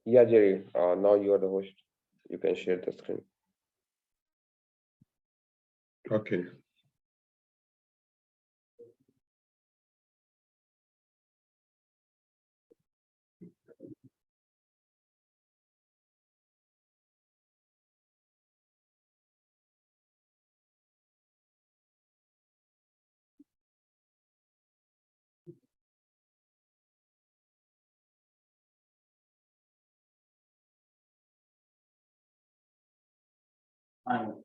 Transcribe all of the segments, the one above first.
Yeah, Jerry, now you are the host. You can share the screen. Okay. I'm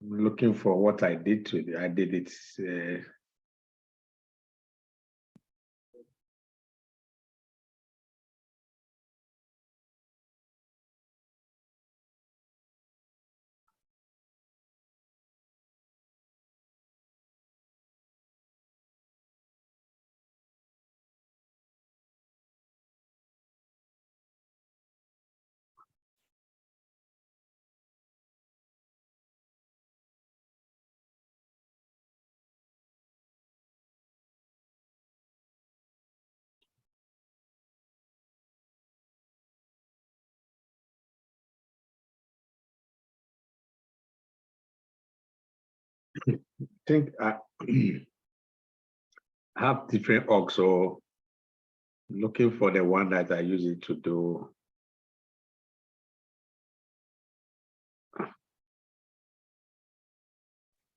looking for what I did to I did it. think I have different orgs, so looking for the one that I use it to do.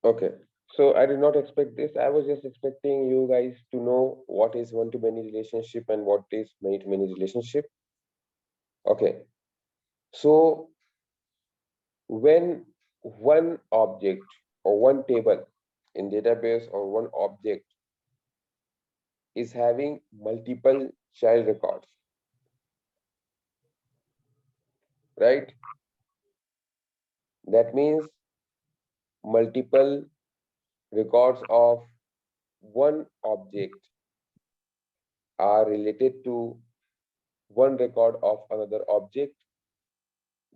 Okay. So I did not expect this. I was just expecting you guys to know what is one-to-many relationship and what is many-to-many relationship. Okay. So when one object or one table in database or one object is having multiple child records, right? That means multiple records of one object are related to one record of another object.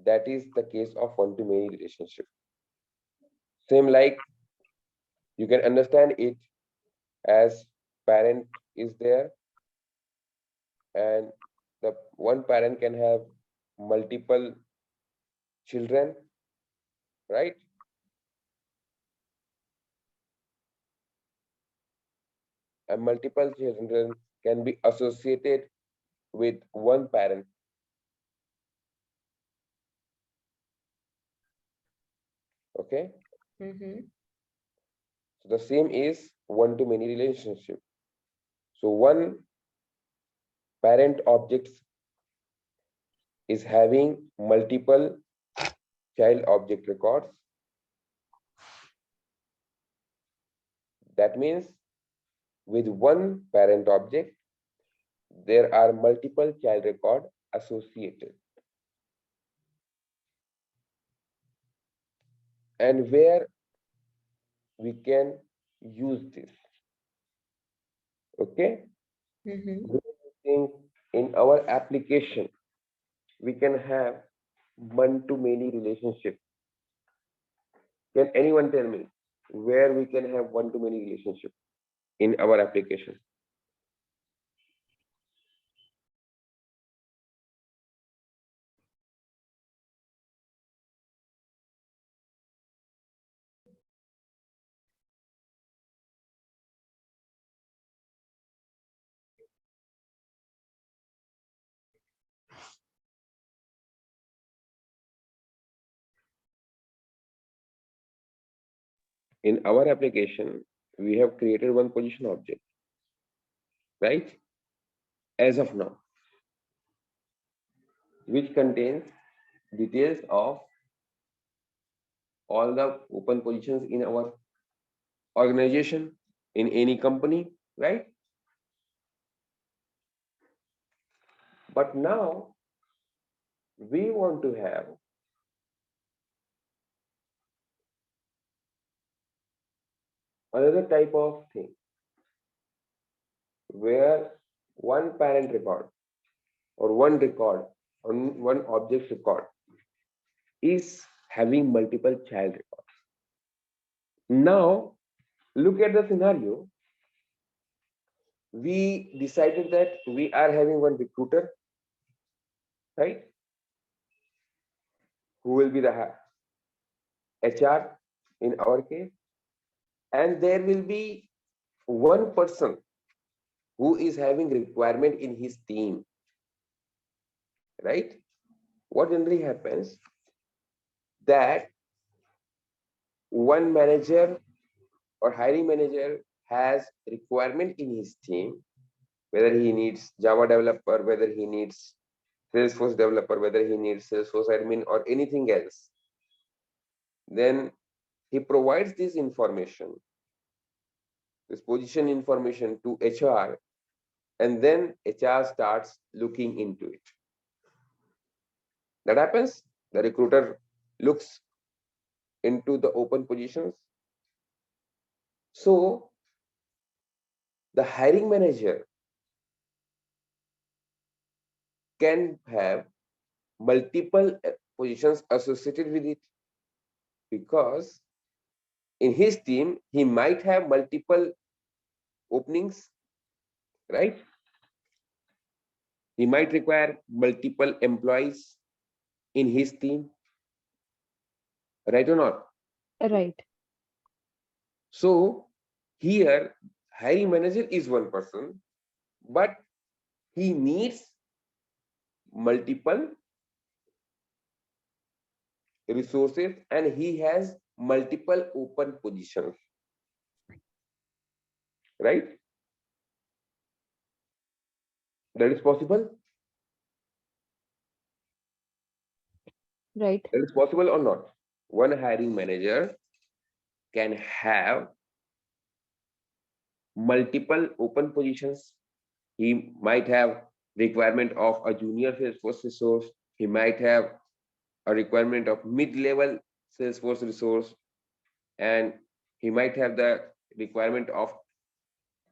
That is the case of one-to-many relationship. Same like you can understand it as parent is there and the one parent can have multiple children, right? And multiple children can be associated with one parent. Okay. So the same is one-to-many relationship. So one parent object is having multiple child object records. That means with one parent object, there are multiple child record associated. And where we can use this, okay? Mm-hmm. We think in our application, we can have one-to-many relationship. Can anyone tell me where we can have one-to-many relationship in our application? In our application, we have created one position object, right? As of now, which contains details of all the open positions in our organization, in any company, right? But now we want to have another type of thing where one parent record or one record or one object record is having multiple child records. Now, look at the scenario. We decided that we are having one recruiter, right? Who will be the HR in our case, and there will be one person who is having requirement in his team, right? What generally happens that one manager or hiring manager has requirement in his team, whether he needs Java developer, whether he needs Salesforce developer, whether he needs Salesforce admin or anything else, then he provides this information, this position information to HR, and then HR starts looking into it. That happens. The recruiter looks into the open positions. So the hiring manager can have multiple positions associated with it, because in his team he might have multiple openings, right? He might require multiple employees in his team, right or not? Right. So here hiring manager is one person, but he needs multiple resources and he has multiple open positions, right? That is possible. Right. That is possible or not? One hiring manager can have multiple open positions. He might have requirement of a junior Salesforce resource. He might have a requirement of mid-level Salesforce resource, and he might have the requirement of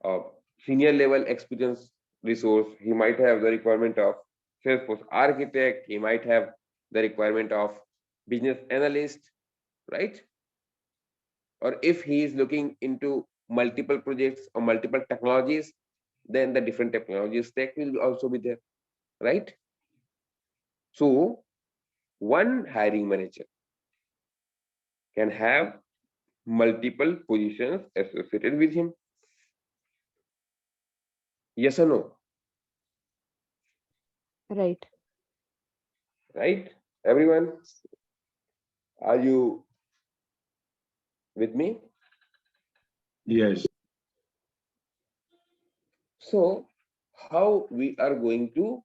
a senior level experience resource. He might have the requirement of Salesforce architect. He might have the requirement of business analyst, right? Or if he is looking into multiple projects or multiple technologies, then the different technology stack will also be there, right? So one hiring manager can have multiple positions associated with him. Yes or no? Right. Right? Everyone, are you with me? Yes. So how we are going to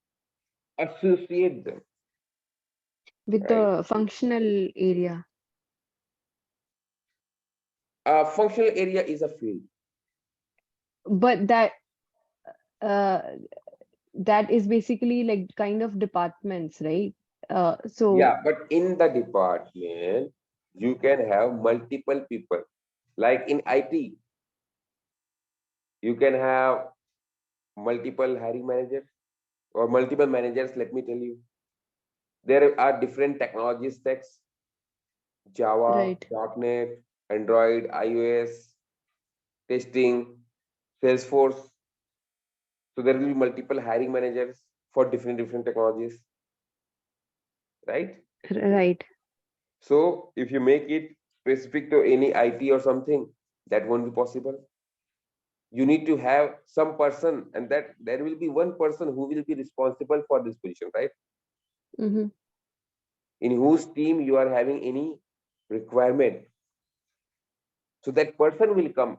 associate them? With right? the functional area. Functional area is a field. But uh, that is basically like kind of departments, right? So Yeah, but in the department, you can have multiple people. Like in IT, you can have multiple hiring managers or multiple managers. Let me tell you, there are different technology stacks: Java, right, .NET, Android, iOS, testing, Salesforce. So there will be multiple hiring managers for different technologies, right? right. So if you make it specific to any IT or something, that won't be possible. You need to have some person, and that there will be one person who will be responsible for this position, right? Mm-hmm. In whose team you are having any requirement. So that person will come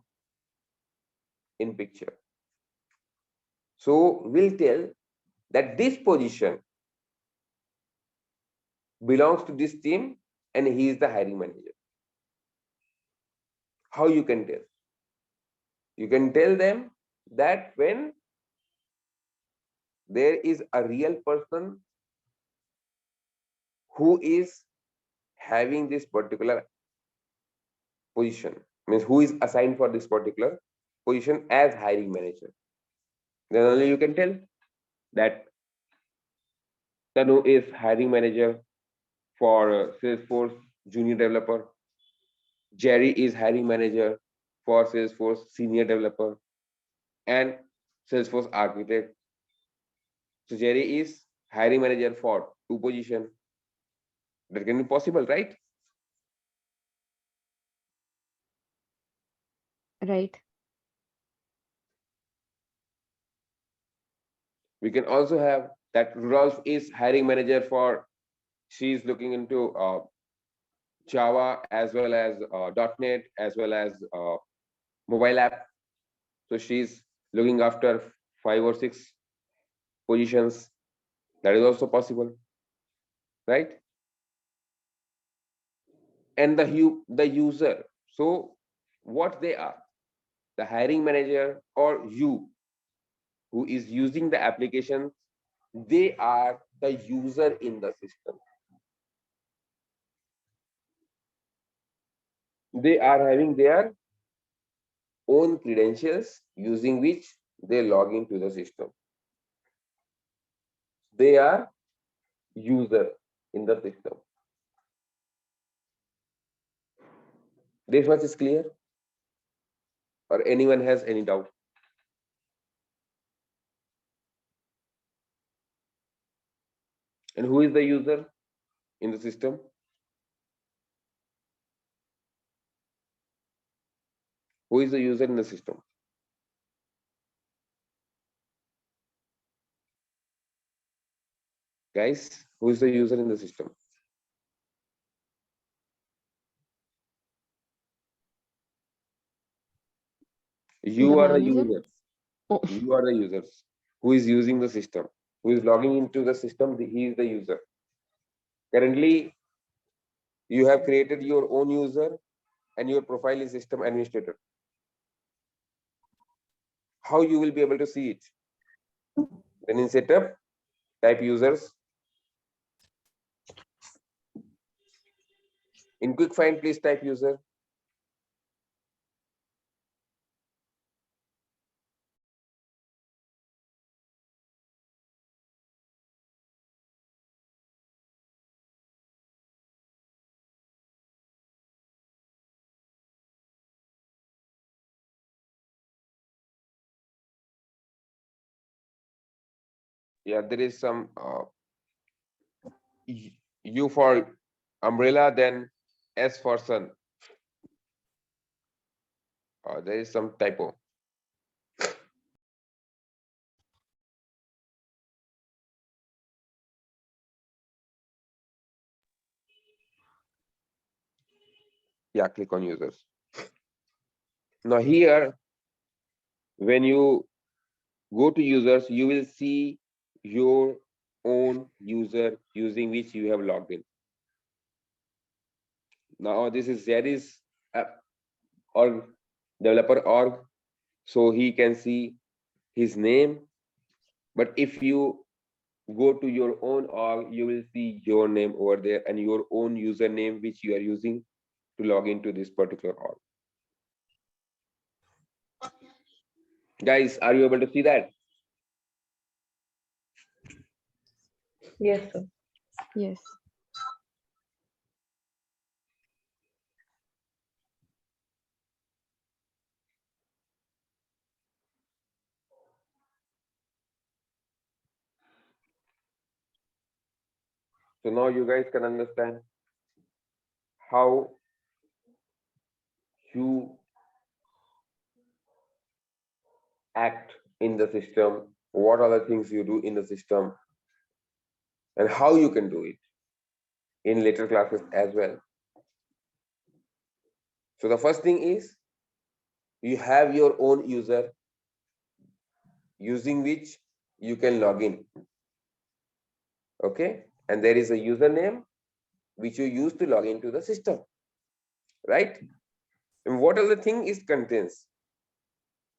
in picture. So we'll tell that this position belongs to this team and he is the hiring manager. How you can tell? You can tell them that when there is a real person who is having this particular position, means who is assigned for this particular position as hiring manager, then only you can tell that Tanu is hiring manager for Salesforce junior developer. Jerry is hiring manager for Salesforce senior developer and Salesforce architect. So Jerry is hiring manager for two position. That can be possible, right? Right. We can also have that Rudolph is hiring manager for, she is looking into Java as well as .NET as well as mobile app. So she's looking after 5 or 6 positions. That is also possible, right? And the user. So what they are, the hiring manager or you who is using the application, they are the user in the system. They are having their own credentials using which they log into the system. They are user in the system. This much is clear, or anyone has any doubt? And who is the user in the system? Who is the user in the system? Guys, who is the user in the system? The You are the manager. users. Oh, You are the users. Who is using the system? Who is logging into the system? He is the user. Currently, you have created your own user and your profile is system administrator. How you will be able to see it? Then in setup, type users. In quick find, please type user. Yeah, there is some U for umbrella, then S for sun. There is some typo. Yeah, click on users. Now here, when you go to users, you will see your own user using which you have logged in. Now this is Jerry's org, developer org, so he can see his name. But if you go to your own org, you will see your name over there and your own username which you are using to log into this particular org. Guys, are you able to see that? Yes, sir. Yes. So now you guys can understand how you act in the system, what are the things you do in the system, and how you can do it in later classes as well. So the first thing is you have your own user using which you can log in. Okay, and there is a username which you use to log into the system, right? And what are the thing is contains?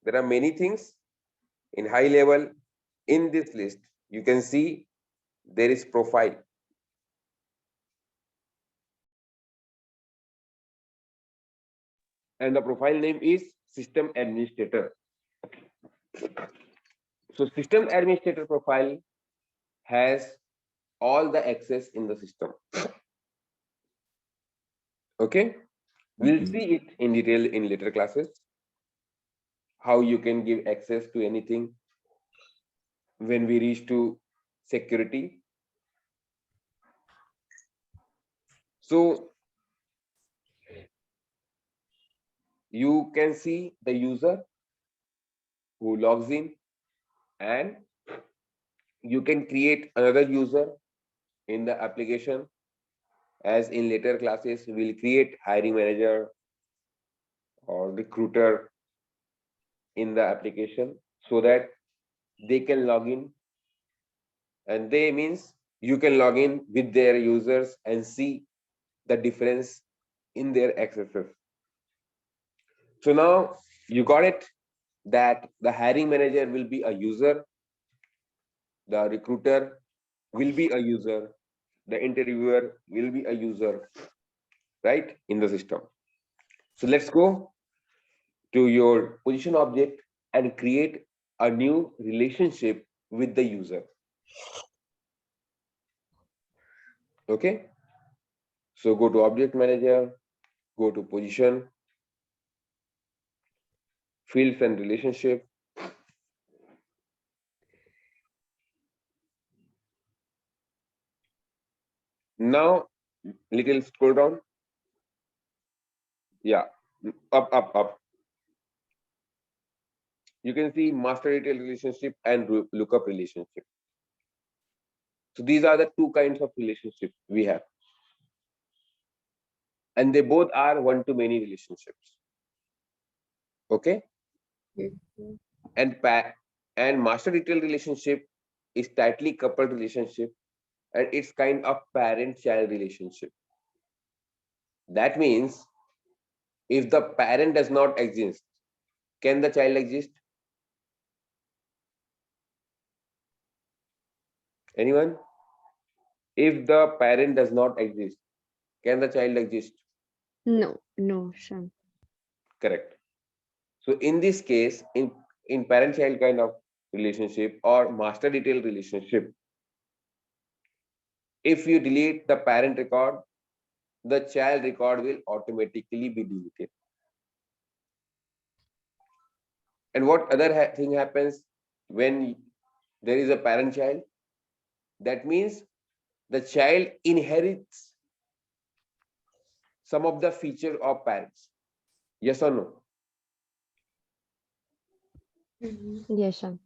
There are many things in high level. In this list you can see there is profile, and the profile name is system administrator. So system administrator profile has all the access in the system. Okay, we'll see it in detail in later classes, how you can give access to anything when we reach to security. So you can see the user who logs in, and you can create another user in the application. As in later classes, we'll create hiring manager or recruiter in the application so that they can log in, and they means you can log in with their users and see the difference in their accesses. So now you got it, that the hiring manager will be a user, the recruiter will be a user, the interviewer will be a user, right, in the system. So let's go to your position object and create a new relationship with the user. Okay, so go to object manager, go to position, fields and relationship. Now little scroll down. Yeah, up. You can see master detail relationship and lookup relationship. So these are the two kinds of relationships we have, and they both are one-to-many relationships. Okay, Mhm. and master detail relationship is tightly coupled relationship, and it's kind of parent-child relationship. That means if the parent does not exist, can the child exist? Anyone? If the parent does not exist, can the child exist? No, no, Shan. Correct. So in this case, in parent-child kind of relationship or master detail relationship, if you delete the parent record, the child record will automatically be deleted. And what other thing happens when there is a parent-child? That means the child inherits some of the feature of parents. Yes or no? Mhm. Yes, Shan.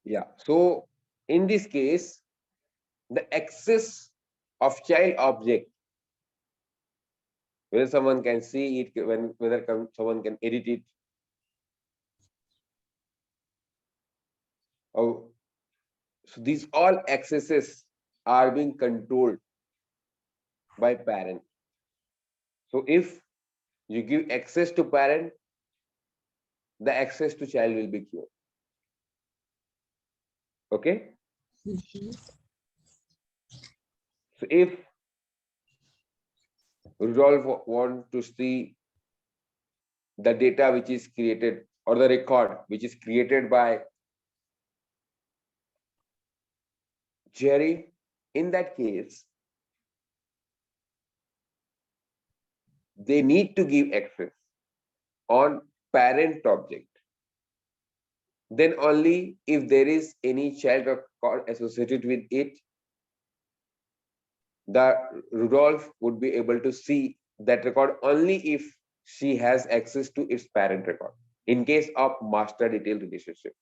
Yeah. So in this case, the access of child object, whether someone can see it, whether someone can edit it, or so these all accesses are being controlled by parent. So if you give access to parent, the access to child will be given. Okay. So if Rudolph want to see the data which is created or the record which is created by Jerry, in that case, they need to give access on parent object. Then only if there is any child record associated with it, the Rudolph would be able to see that record only if she has access to its parent record in case of master detail relationship.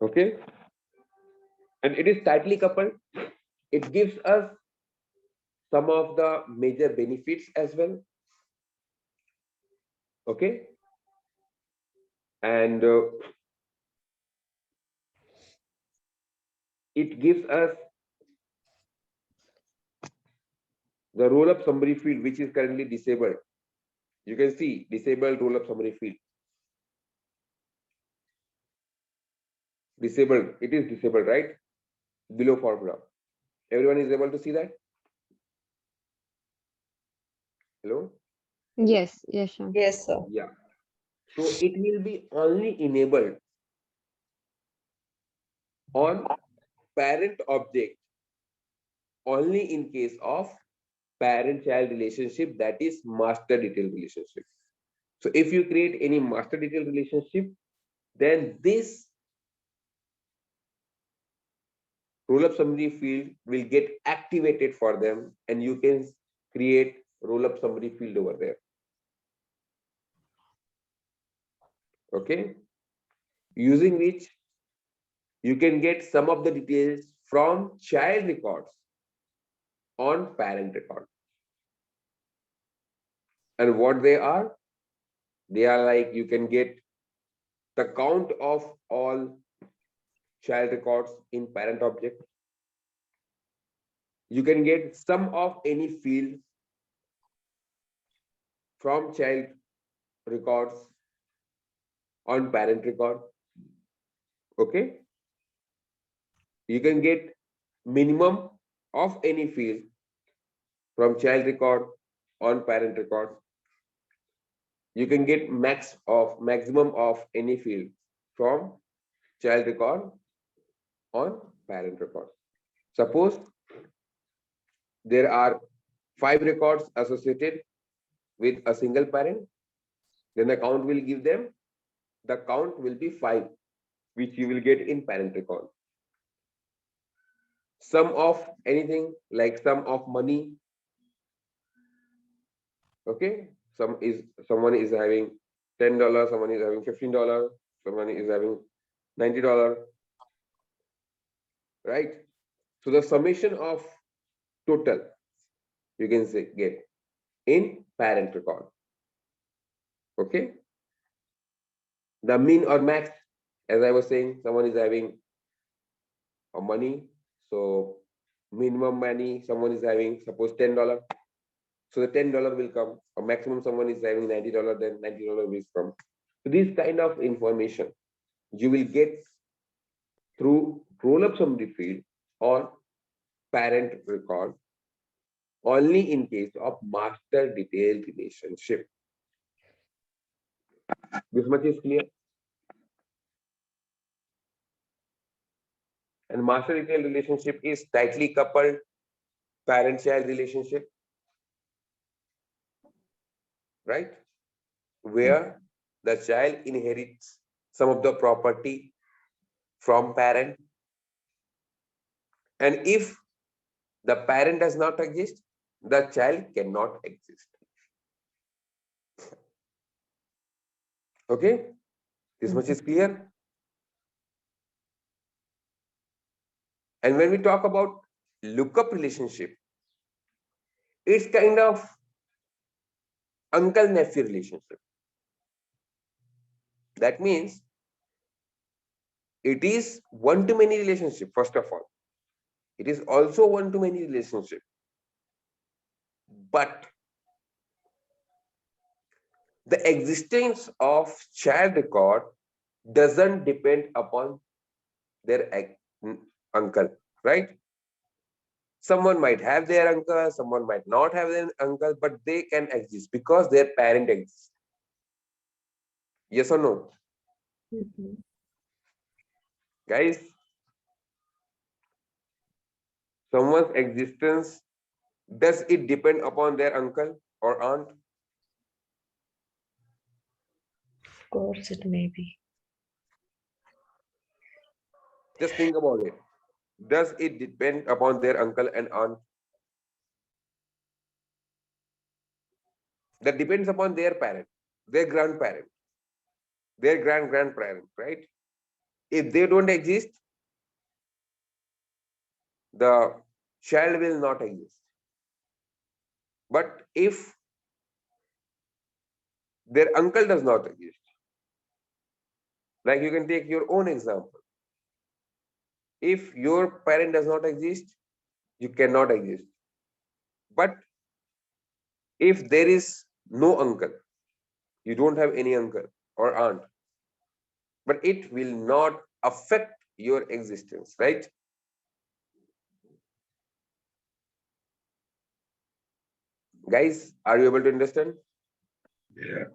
Okay. And it is tightly coupled. It gives us some of the major benefits as well. Okay. And it gives us the roll-up summary field, which is currently disabled. You can see disabled roll-up summary field. Disabled. It is disabled, right? Below formula. Everyone is able to see that? Hello? Yes, yes, Shan. Yes, sir. Yeah. So it will be only enabled on parent object only in case of parent-child relationship, that is master detail relationship. So if you create any master detail relationship, then this roll-up summary field will get activated for them and you can create roll-up summary field over there. Okay. Using which you can get some of the details from child records on parent record. And what they are like you can get the count of all child records in parent object. You can get sum of any field from child records on parent record. Okay. You can get minimum of any field from child record on parent record. You can get maximum of any field from child record on parent record. Suppose there are 5 records associated with a single parent, then the count will give them, the count will be 5, which you will get in parent record. Sum of anything like sum of money. Okay, someone is having $10, someone is having $15, someone is having $90, right? So the summation of total you can say get in parent record. Okay, the mean or max, as I was saying, someone is having a money, so minimum money someone is having, suppose $10, so the $10 will come, or maximum someone is having $90, then $90 will come. So this kind of information you will get through roll-up summary field or parent record only in case of master detail relationship. This much is clear. And master detail relationship is tightly coupled parent-child relationship, right? Where the child inherits some of the property from parent. And if the parent does not exist, the child cannot exist. Okay, this much is clear. And when we talk about lookup relationship, it's kind of uncle-nephew relationship. That means it is one-to-many relationship, first of all. It is also one-to-many relationship. But The existence of child record doesn't depend upon their uncle, right? Someone might have their uncle, someone might not have their uncle, but they can exist because their parent exists. Yes or no? Mhm. Guys, someone's existence, does it depend upon their uncle or aunt? Of course, it may be. Just think about it. Does it depend upon their uncle and aunt? That depends upon their parent, their grandparent, their grandparent, right? If they don't exist, the child will not exist. But if their uncle does not exist, like you can take your own example. If your parent does not exist, you cannot exist. But if there is no uncle, you don't have any uncle or aunt, but it will not affect your existence, right? Guys, are you able to understand? Yeah.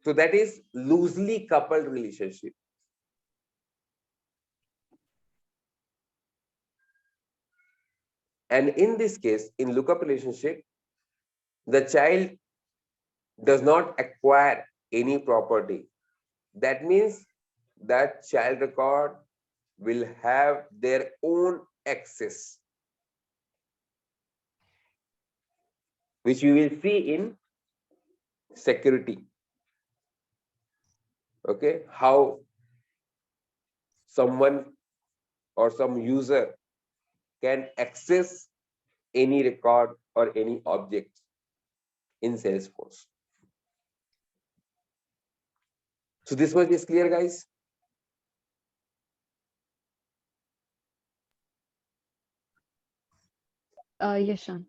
So that is loosely coupled relationship. And in this case, in lookup relationship, the child does not acquire any property. That means that child record will have their own access, which we will see in security. Okay, how someone or some user can access any record or any object in Salesforce. So this much is clear, guys. Yes, Sean.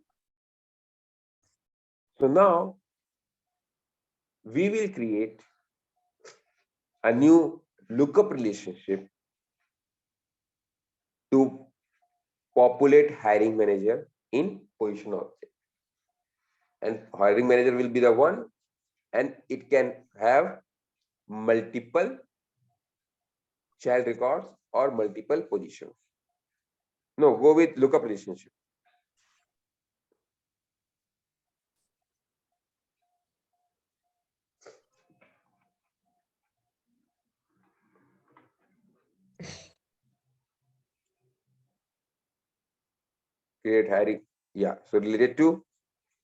So now we will create a new lookup relationship to populate hiring manager in position object. And hiring manager will be the one, and it can have multiple child records or multiple positions. No, go with lookup relationship. Create hiring. Yeah. So related to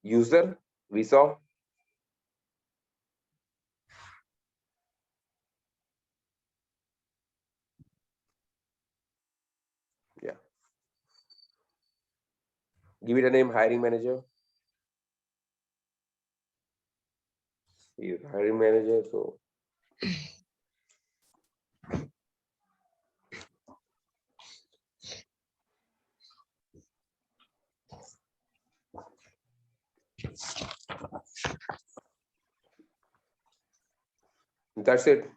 user, we saw. Yeah. Give it a name, hiring manager. He is hiring manager. So that's it.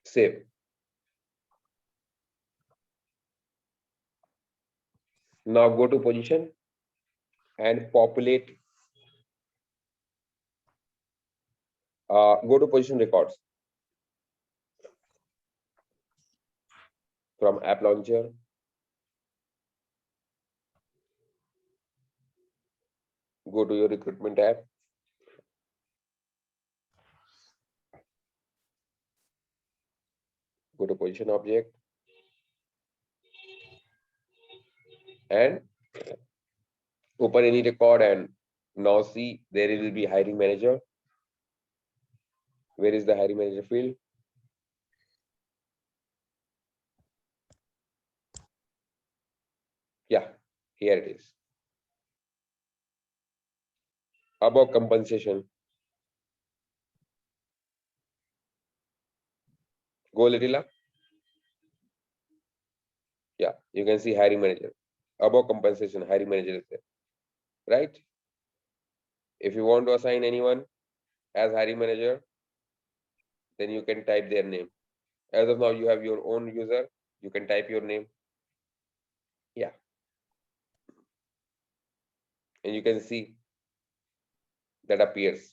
Save. Now go to position and populate. Go to position records from app launcher. Go to your recruitment app. Go to position object and open any record, and now see there will be hiring manager. Where is the hiring manager field? Yeah, here it is. About compensation. Go a little up. Yeah, you can see hiring manager. Above compensation, hiring manager is there, right? If you want to assign anyone as hiring manager, then you can type their name. As of now, you have your own user. You can type your name. Yeah, and you can see that appears.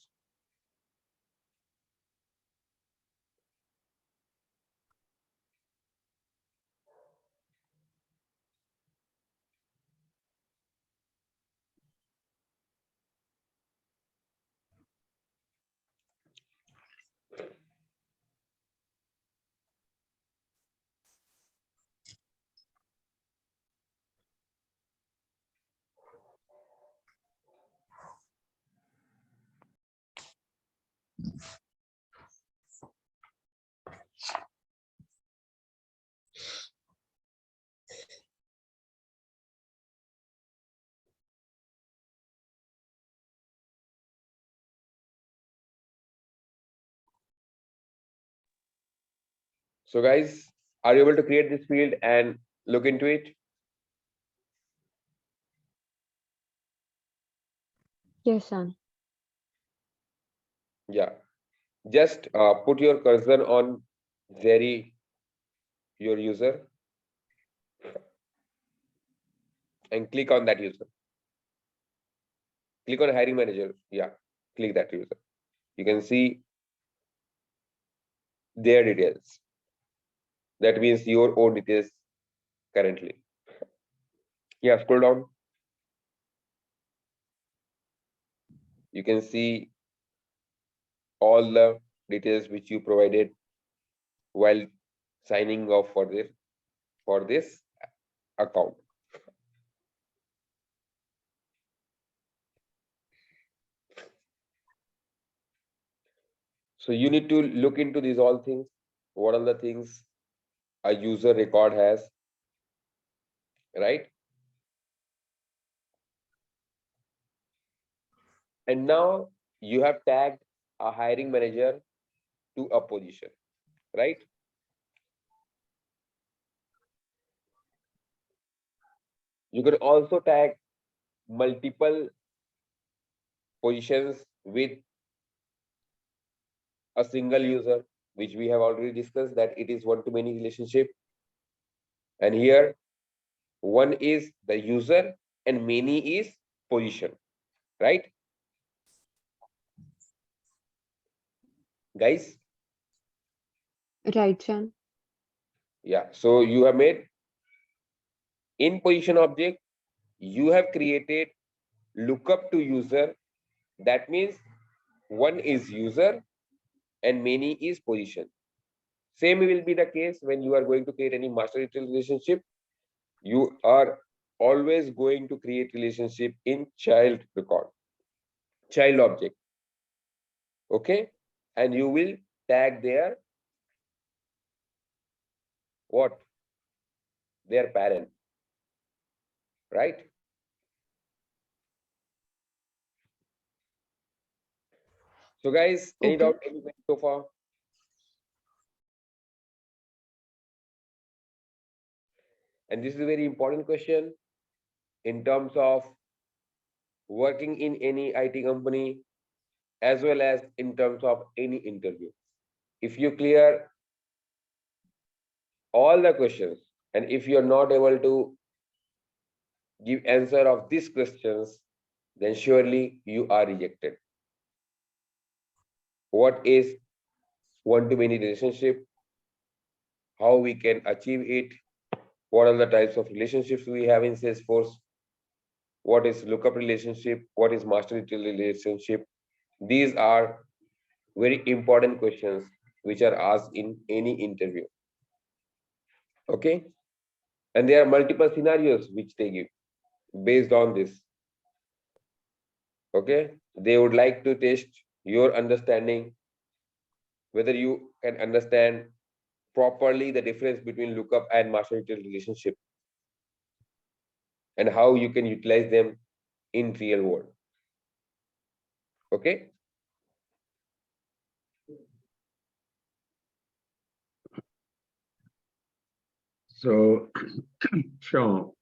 So guys, are you able to create this field and look into it? Yes, Shan. Yeah, just put your cursor on Jerry, your user, and click on that user. Click on hiring manager. Yeah, click that user. You can see their details. That means your own details currently. Yeah, scroll down. You can see all the details which you provided while signing off for this account. So you need to look into these all things. What are the things a user record has, right? And now you have tagged a hiring manager to a position, right? You can also tag multiple positions with a single user, which we have already discussed that it is one-to-many relationship. And here, one is the user and many is position, right? Guys, Right, Shan. yeah. So you have made in position object, you have created lookup to user. That means one is user and many is position. Same will be the case when you are going to create any master detail relationship. You are always going to create relationship in child record, child object. Okay, and you will tag their what, their parent, right? So guys, any Okay. doubt, anybody so far? And this is a very important question in terms of working in any IT company as well as in terms of any interview. If you clear all the questions and if you're not able to give answer of these questions, then surely you are rejected. What is one-to-many relationship? How we can achieve it? What are the types of relationships we have in Salesforce? What is lookup relationship? What is master detail relationship? These are very important questions which are asked in any interview. Okay, and there are multiple scenarios which they give based on this. Okay, they would like to test your understanding, whether you can understand properly the difference between lookup and master detail relationship and how you can utilize them in real world. Okay, So, sure.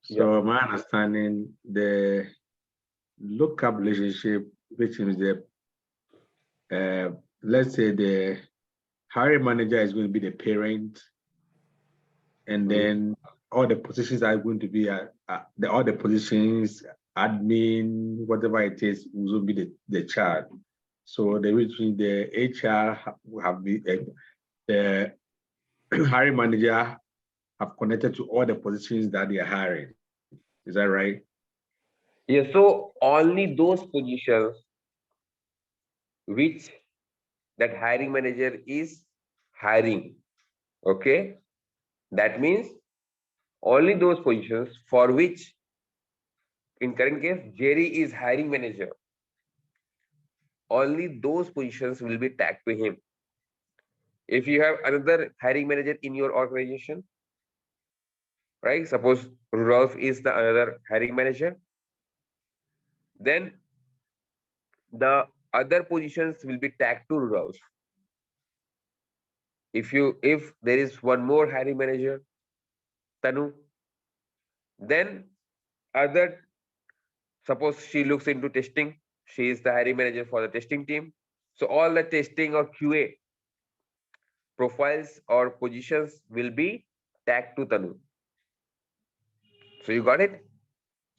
Yeah. So my understanding, the lookup relationship, which is the let's say the hiring manager is going to be the parent, and then all the positions are going to be all the positions, admin, whatever it is, will be the child. So the HR will have the hiring manager have connected to all the positions that they are hiring. Is that right? Yeah, so only those positions which that hiring manager is hiring. Okay. That means only those positions for which, in current case, Jerry is hiring manager. Only those positions will be tagged to him. If you have another hiring manager in your organization, right? Suppose Rudolph is the another hiring manager, then the other positions will be tagged to Rudolph. If there is one more hiring manager, Tanu, then other, suppose she looks into testing, she is the hiring manager for the testing team. So all the testing or QA profiles or positions will be tagged to Tanu. So you got it?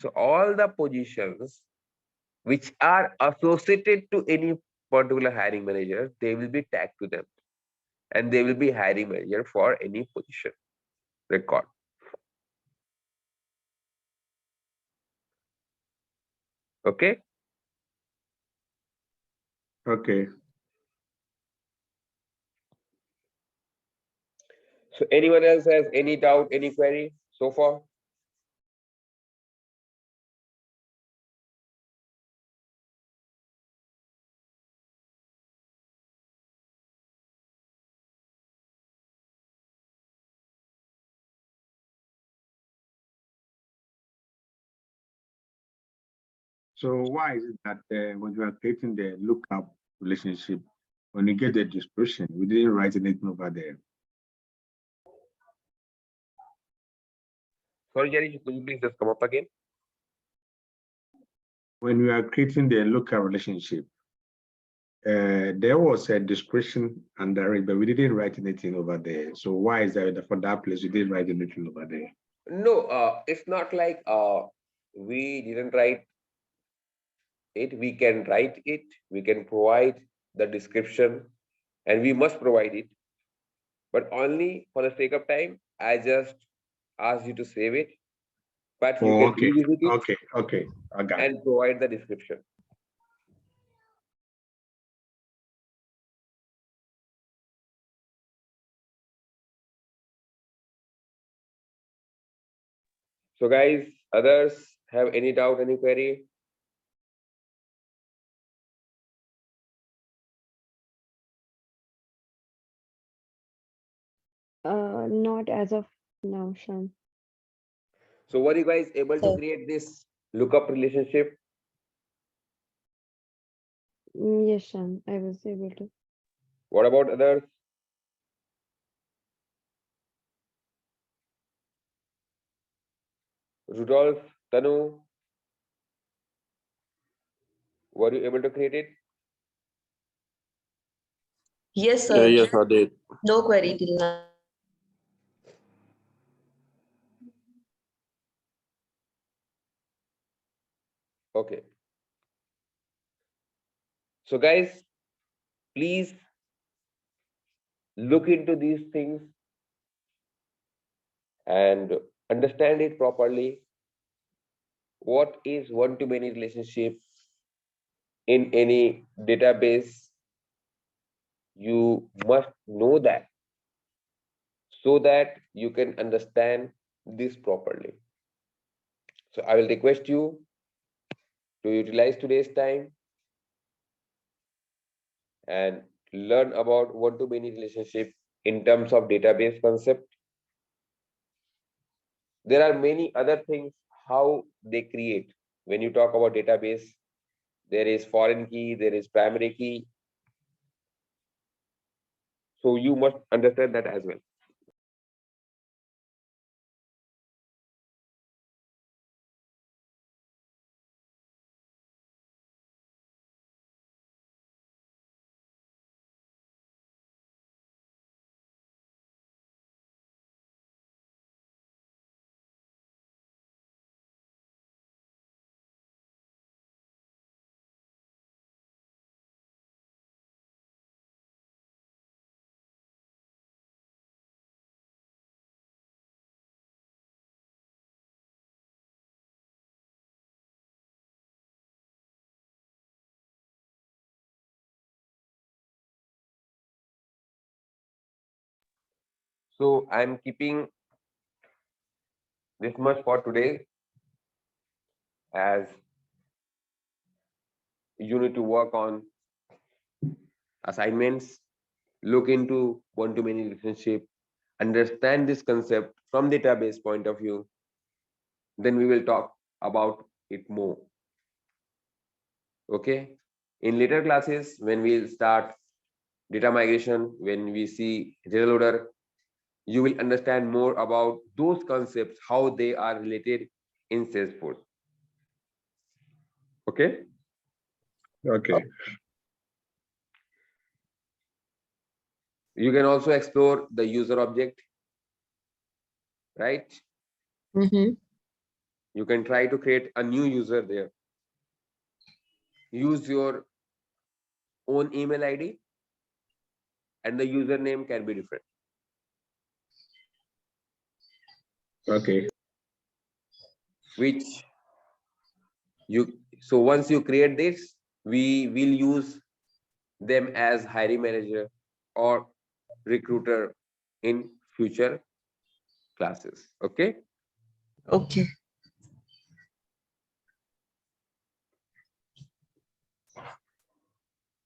So all the positions which are associated to any particular hiring manager, they will be tagged to them. And they will be hiring manager for any position record. Okay? Okay. So anyone else has any doubt, any query so far? So why is it that when you are creating the lookup relationship, when you get the description, we didn't write anything over there? Sorry, Jerry, could you please just come up again? When we are creating the lookup relationship, there was a description under it, but we didn't write anything over there. So why is that for that place we didn't write anything over there? No, it's not like we didn't write it. We can write it. We can provide the description, and we must provide it. But only for the sake of time, I just asked you to save it. But you Oh, can okay, revisit it okay, I got it. and provide the description. So, guys, others have any doubt, any query? Not as of now, Shan. So, were you guys able to So, create this lookup relationship? Yes, Shan, I was able to. What about others? Rudolph, Tanu, were you able to create it? yes, sir. Yes, I did. No query till now. Okay. So, guys, please look into these things and understand it properly. What is one-to-many relationship in any database? You must know that so that you can understand this properly. So I will request you to utilize today's time and learn about one-to-many relationship in terms of database concept. There are many other things how they create. When you talk about database, there is foreign key, there is primary key. So you must understand that as well. So I'm keeping this much for today, as you need to work on assignments, look into one-to-many relationship, understand this concept from database point of view. Then we will talk about it more. Okay. In later classes, when we start data migration, when we see data loader, you will understand more about those concepts, how they are related in Salesforce. Okay. Okay. You can also explore the user object, right? Mm-hmm. You can try to create a new user there. Use your own email ID and the username can be different. Okay. Which so once you create this, we will use them as hiring manager or recruiter in future classes. Okay. Okay.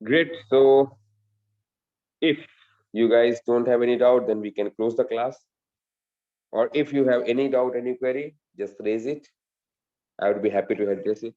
Great. So if you guys don't have any doubt, then we can close the class. Or if you have any doubt, any query, just raise it. I would be happy to address it.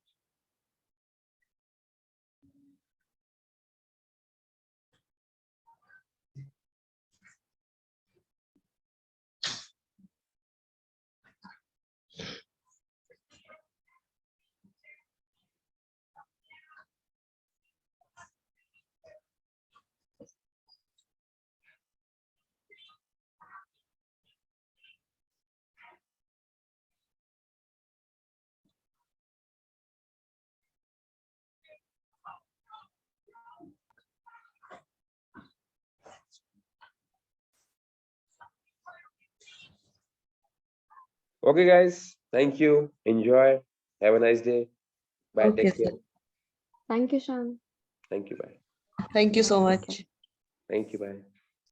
Okay, guys. Thank you. Enjoy. Have a nice day. Bye. Okay, Take sir. care. Thank you, Shan. Thank you. Bye. Thank you so Bye. Take much. care. Thank you. Bye.